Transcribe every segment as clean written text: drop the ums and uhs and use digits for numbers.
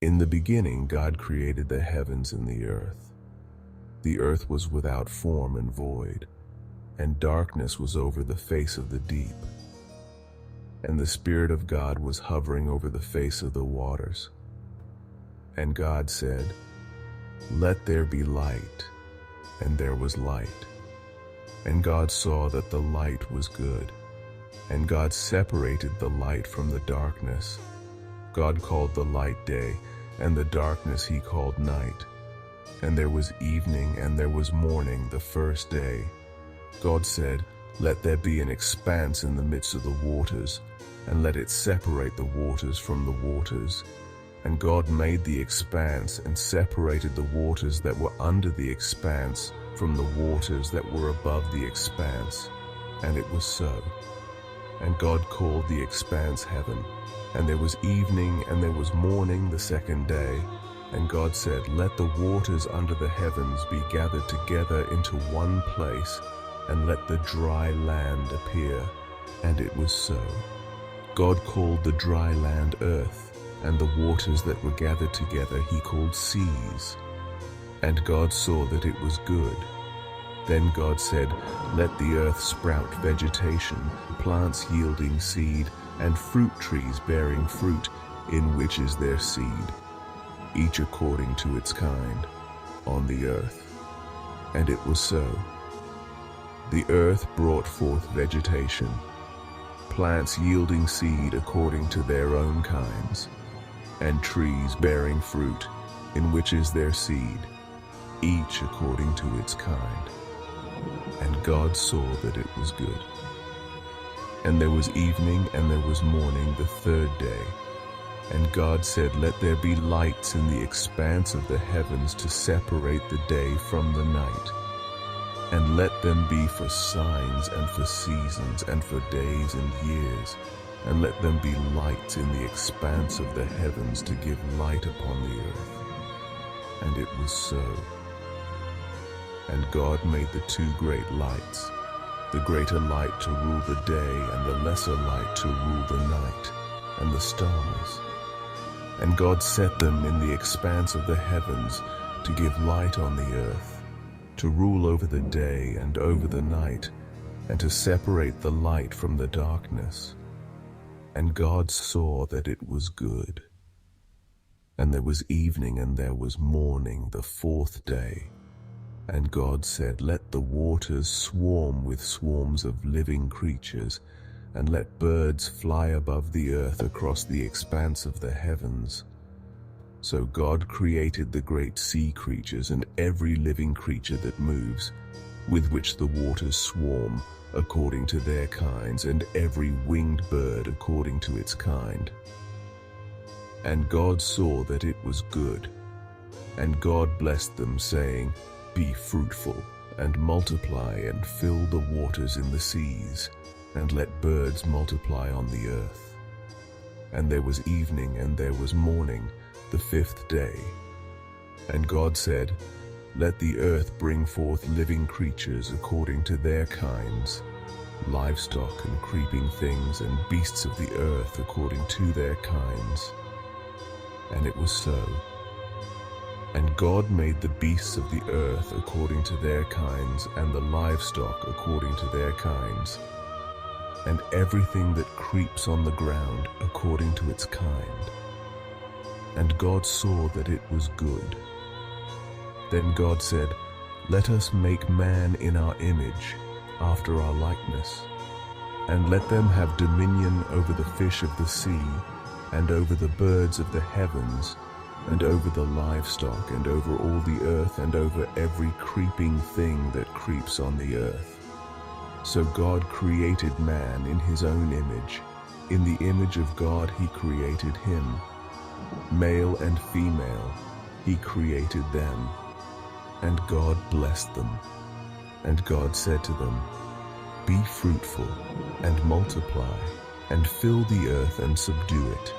In the beginning, God created the heavens and the earth. The earth was without form and void, and darkness was over the face of the deep. And the Spirit of God was hovering over the face of the waters. And God said, "Let there be light," and there was light. And God saw that the light was good. And God separated the light from the darkness. God called the light day, and the darkness he called night. And there was evening and there was morning the first day. God said, "Let there be an expanse in the midst of the waters, and let it separate the waters from the waters." And God made the expanse and separated the waters that were under the expanse from the waters that were above the expanse. And it was so. And God called the expanse heaven. And there was evening and there was morning the second day. And God said, "Let the waters under the heavens be gathered together into one place, and let the dry land appear." And it was so. God called the dry land earth, and the waters that were gathered together he called seas. And God saw that it was good. Then God said, "Let the earth sprout vegetation, plants yielding seed, and fruit trees bearing fruit, in which is their seed, each according to its kind, on the earth." And it was so. The earth brought forth vegetation, plants yielding seed according to their own kinds, and trees bearing fruit, in which is their seed, each according to its kind. And God saw that it was good. And there was evening and there was morning the third day. And God said, "Let there be lights in the expanse of the heavens to separate the day from the night. And let them be for signs and for seasons and for days and years. And let them be lights in the expanse of the heavens to give light upon the earth." And it was so. And God made the two great lights, the greater light to rule the day and the lesser light to rule the night, and the stars. And God set them in the expanse of the heavens to give light on the earth, to rule over the day and over the night, and to separate the light from the darkness. And God saw that it was good. And there was evening and there was morning the fourth day. And God said, "Let the waters swarm with swarms of living creatures, and let birds fly above the earth across the expanse of the heavens." So God created the great sea creatures and every living creature that moves, with which the waters swarm, according to their kinds, and every winged bird according to its kind. And God saw that it was good. And God blessed them, saying, "Be fruitful, and multiply, and fill the waters in the seas, and let birds multiply on the earth." And there was evening and there was morning, the fifth day. And God said, "Let the earth bring forth living creatures according to their kinds, livestock and creeping things, and beasts of the earth according to their kinds." And it was so. And God made the beasts of the earth according to their kinds, and the livestock according to their kinds, and everything that creeps on the ground according to its kind. And God saw that it was good. Then God said, "Let us make man in our image, after our likeness, and let them have dominion over the fish of the sea, and over the birds of the heavens, and over the livestock, and over all the earth, and over every creeping thing that creeps on the earth." So God created man in his own image. In the image of God he created him. Male and female he created them. And God blessed them. And God said to them, "Be fruitful, and multiply, and fill the earth and subdue it,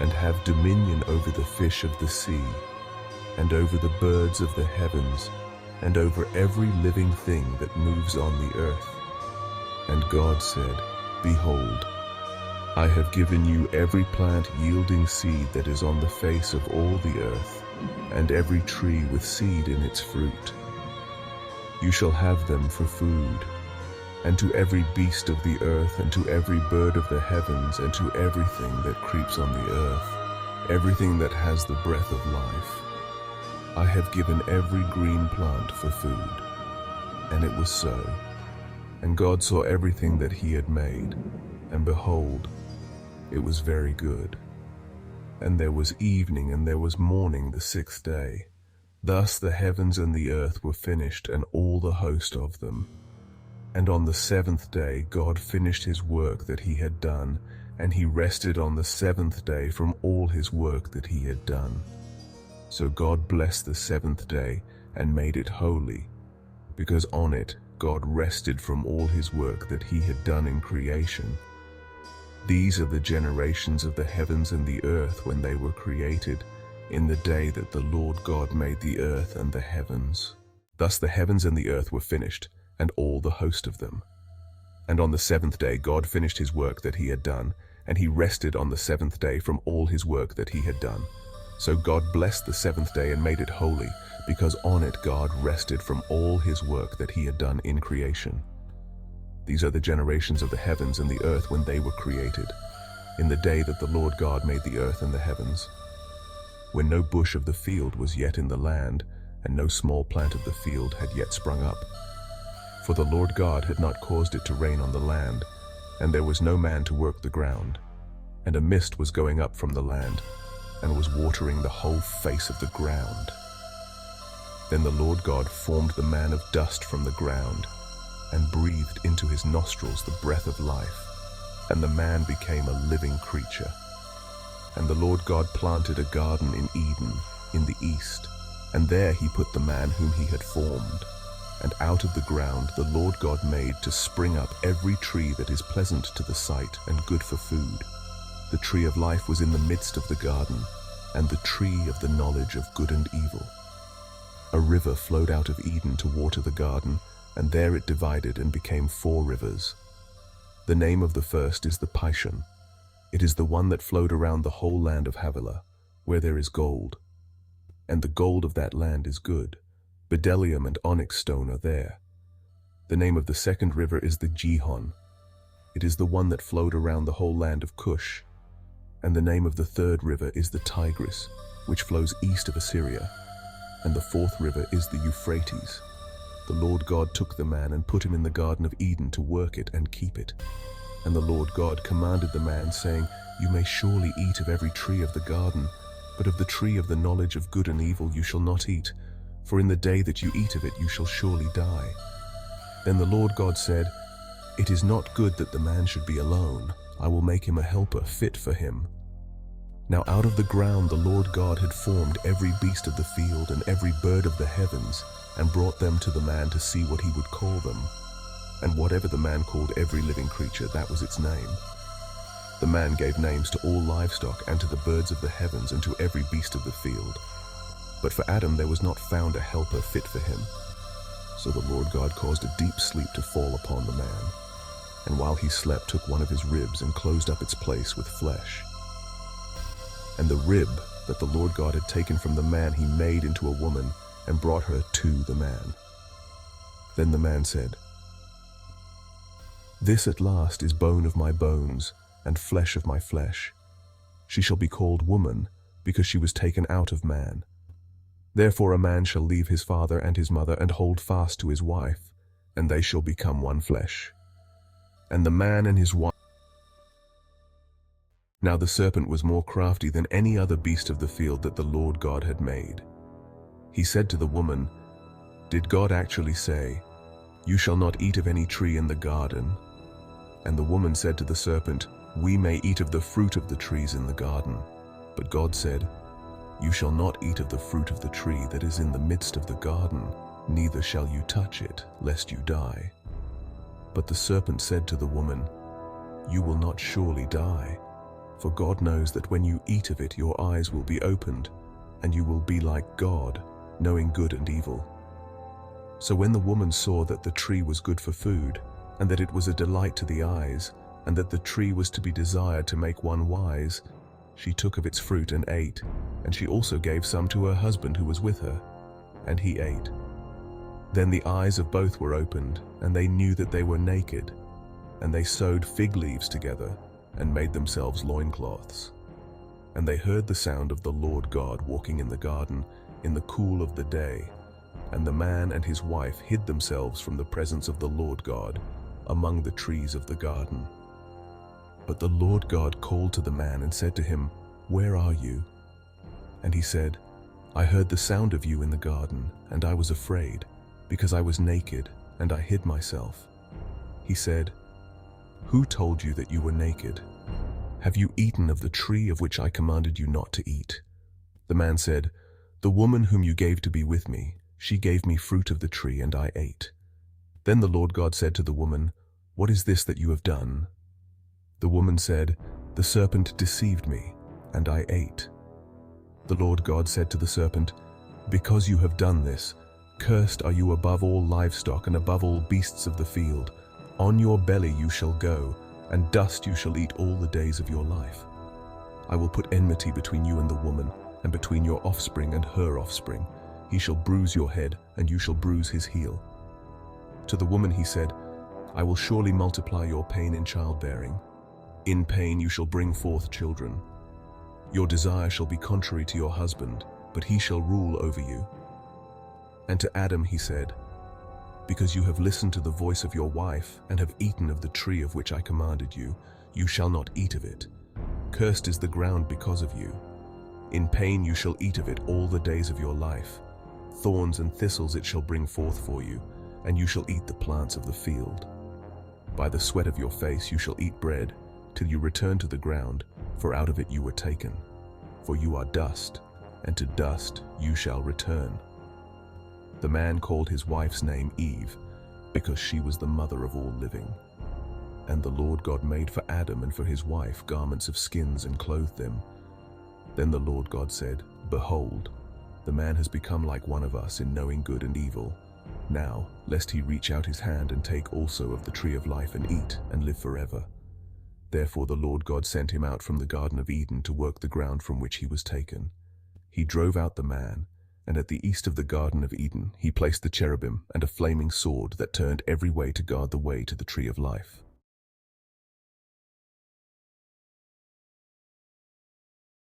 and have dominion over the fish of the sea, and over the birds of the heavens, and over every living thing that moves on the earth." And God said, "Behold, I have given you every plant yielding seed that is on the face of all the earth, and every tree with seed in its fruit. You shall have them for food, and to every beast of the earth, and to every bird of the heavens, and to everything that creeps on the earth, everything that has the breath of life. I have given every green plant for food. And it was so. And God saw everything that he had made, and behold, it was very good. And there was evening and there was morning the sixth day. Thus the heavens and the earth were finished, and all the host of them. And on the seventh day God finished his work that he had done, and he rested on the seventh day from all his work that he had done. So God blessed the seventh day and made it holy, because on it God rested from all his work that he had done in creation. These are the generations of the heavens and the earth when they were created, in the day that the Lord God made the earth and the heavens. Thus the heavens and the earth were finished, and all the host of them. And on the seventh day God finished his work that he had done, and he rested on the seventh day from all his work that he had done. So God blessed the seventh day and made it holy, because on it God rested from all his work that he had done in creation. These are the generations of the heavens and the earth when they were created, in the day that the Lord God made the earth and the heavens, when no bush of the field was yet in the land, and no small plant of the field had yet sprung up. For the Lord God had not caused it to rain on the land, and there was no man to work the ground. And a mist was going up from the land, and was watering the whole face of the ground. Then the Lord God formed the man of dust from the ground, and breathed into his nostrils the breath of life, and the man became a living creature. And the Lord God planted a garden in Eden, in the east, and there he put the man whom he had formed. And out of the ground the Lord God made to spring up every tree that is pleasant to the sight and good for food. The tree of life was in the midst of the garden, and the tree of the knowledge of good and evil. A river flowed out of Eden to water the garden, and there it divided and became 4 rivers. The name of the first is the Pishon. It is the one that flowed around the whole land of Havilah, where there is gold. And the gold of that land is good. Bdellium and onyx stone are there. The name of the second river is the Gihon. It is the one that flowed around the whole land of Cush. And the name of the third river is the Tigris, which flows east of Assyria. And the fourth river is the Euphrates. The Lord God took the man and put him in the Garden of Eden to work it and keep it. And the Lord God commanded the man, saying, You may surely eat of every tree of the garden, but of the tree of the knowledge of good and evil you shall not eat, for in the day that you eat of it you shall surely die. Then the Lord God said, It is not good that the man should be alone. I will make him a helper fit for him. Now out of the ground the Lord God had formed every beast of the field and every bird of the heavens, and brought them to the man to see what he would call them. And whatever the man called every living creature, that was its name. The man gave names to all livestock, and to the birds of the heavens, and to every beast of the field. But for Adam there was not found a helper fit for him. So the Lord God caused a deep sleep to fall upon the man, and while he slept took one of his ribs and closed up its place with flesh. And the rib that the Lord God had taken from the man he made into a woman, and brought her to the man. Then the man said, This at last is bone of my bones, and flesh of my flesh. She shall be called woman, because she was taken out of man. Therefore a man shall leave his father and his mother, and hold fast to his wife, and they shall become one flesh. And the man and his wife. Now the serpent was more crafty than any other beast of the field that the Lord God had made. He said to the woman, Did God actually say, You shall not eat of any tree in the garden? And the woman said to the serpent, We may eat of the fruit of the trees in the garden. But God said, You shall not eat of the fruit of the tree that is in the midst of the garden, neither shall you touch it, lest you die. But the serpent said to the woman, You will not surely die, for God knows that when you eat of it your eyes will be opened, and you will be like God, knowing good and evil. So when the woman saw that the tree was good for food, and that it was a delight to the eyes, and that the tree was to be desired to make one wise, she took of its fruit and ate, and she also gave some to her husband who was with her, and he ate. Then the eyes of both were opened, and they knew that they were naked, and they sewed fig leaves together, and made themselves loincloths. And they heard the sound of the Lord God walking in the garden in the cool of the day, and the man and his wife hid themselves from the presence of the Lord God among the trees of the garden. But the Lord God called to the man and said to him, "Where are you?" And he said, "I heard the sound of you in the garden, and I was afraid, because I was naked, and I hid myself." He said, "Who told you that you were naked? Have you eaten of the tree of which I commanded you not to eat?" The man said, "The woman whom you gave to be with me, she gave me fruit of the tree, and I ate." Then the Lord God said to the woman, "What is this that you have done?" The woman said, "The serpent deceived me, and I ate." The Lord God said to the serpent, "Because you have done this, cursed are you above all livestock and above all beasts of the field. On your belly you shall go, and dust you shall eat all the days of your life. I will put enmity between you and the woman, and between your offspring and her offspring. He shall bruise your head, and you shall bruise his heel." To the woman he said, "I will surely multiply your pain in childbearing. In pain you shall bring forth children. Your desire shall be contrary to your husband, but he shall rule over you." And to Adam he said, "Because you have listened to the voice of your wife, and have eaten of the tree of which I commanded you, you shall not eat of it. Cursed is the ground because of you. In pain you shall eat of it all the days of your life. Thorns and thistles it shall bring forth for you, and you shall eat the plants of the field. By the sweat of your face you shall eat bread, till you return to the ground, for out of it you were taken. For you are dust, and to dust you shall return." The man called his wife's name Eve, because she was the mother of all living. And the Lord God made for Adam and for his wife garments of skins and clothed them. Then the Lord God said, "Behold, the man has become like one of us in knowing good and evil. Now, lest he reach out his hand and take also of the tree of life and eat and live forever." Therefore the Lord God sent him out from the Garden of Eden to work the ground from which he was taken. He drove out the man, and at the east of the Garden of Eden he placed the cherubim and a flaming sword that turned every way to guard the way to the tree of life.